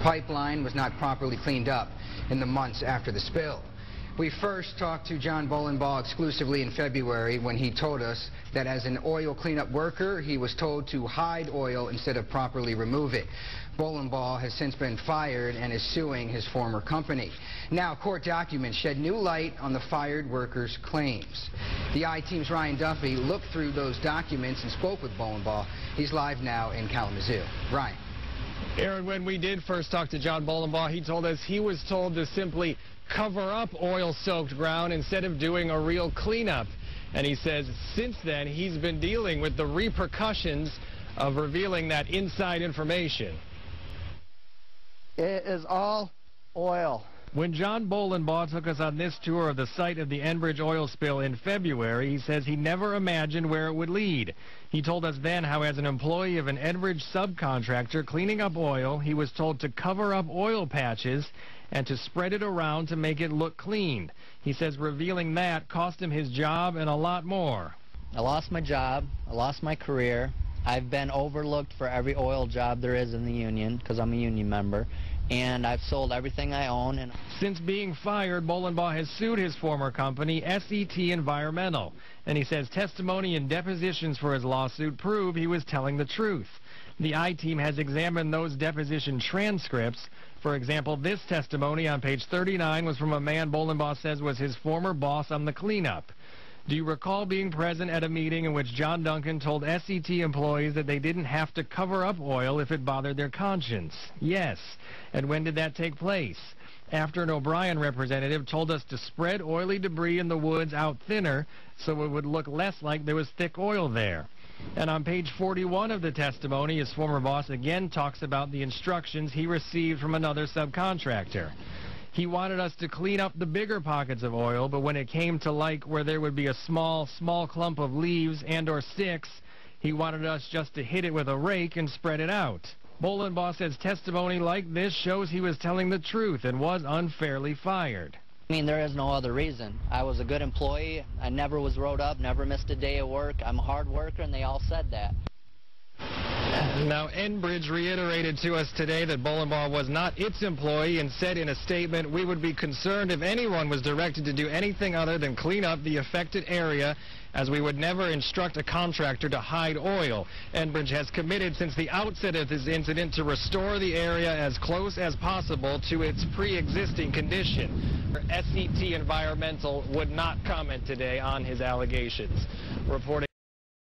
pipeline was not properly cleaned up in the months after the spill. We first talked to John Bolenbaugh exclusively in February when he told us that as an oil cleanup worker, he was told to hide oil instead of properly remove it. Bolenbaugh has since been fired and is suing his former company. Now, court documents shed new light on the fired workers' claims. The I-Team's Ryan Duffy looked through those documents and spoke with Bolenbaugh. He's live now in Kalamazoo. Ryan. Aaron, when we did first talk to John Bolenbaugh, he told us he was told to simply cover up oil-soaked ground instead of doing a real cleanup. And he says since then he's been dealing with the repercussions of revealing that inside information. It is all oil. When John Bolenbaugh took us on this tour of the site of the Enbridge oil spill in February, he says he never imagined where it would lead. He told us then how as an employee of an Enbridge subcontractor cleaning up oil, he was told to cover up oil patches and to spread it around to make it look clean. He says revealing that cost him his job and a lot more. I lost my job, I lost my career. I've been overlooked for every oil job there is in the union because I'm a union member, and I've sold everything I own. And since being fired, Bolenbaugh has sued his former company, SET Environmental, and he says testimony and depositions for his lawsuit prove he was telling the truth. The I-Team has examined those deposition transcripts. For example, this testimony on page 39 was from a man Bolenbaugh says was his former boss on the cleanup. Do you recall being present at a meeting in which John Duncan told SET employees that they didn't have to cover up oil if it bothered their conscience? Yes. And when did that take place? After an O'Brien representative told us to spread oily debris in the woods out thinner so it would look less like there was thick oil there. And on page 41 of the testimony, his former boss again talks about the instructions he received from another subcontractor. He wanted us to clean up the bigger pockets of oil, but when it came to like where there would be a small clump of leaves and or sticks, he wanted us just to hit it with a rake and spread it out. Bolenbaugh says testimony like this shows he was telling the truth and was unfairly fired. I mean, there is no other reason. I was a good employee. I never was wrote up, never missed a day of work. I'm a hard worker, and they all said that. Now, Enbridge reiterated to us today that Bolenbaugh was not its employee and said in a statement, we would be concerned if anyone was directed to do anything other than clean up the affected area, as we would never instruct a contractor to hide oil. Enbridge has committed since the outset of this incident to restore the area as close as possible to its pre-existing condition. SET Environmental would not comment today on his allegations. Reporting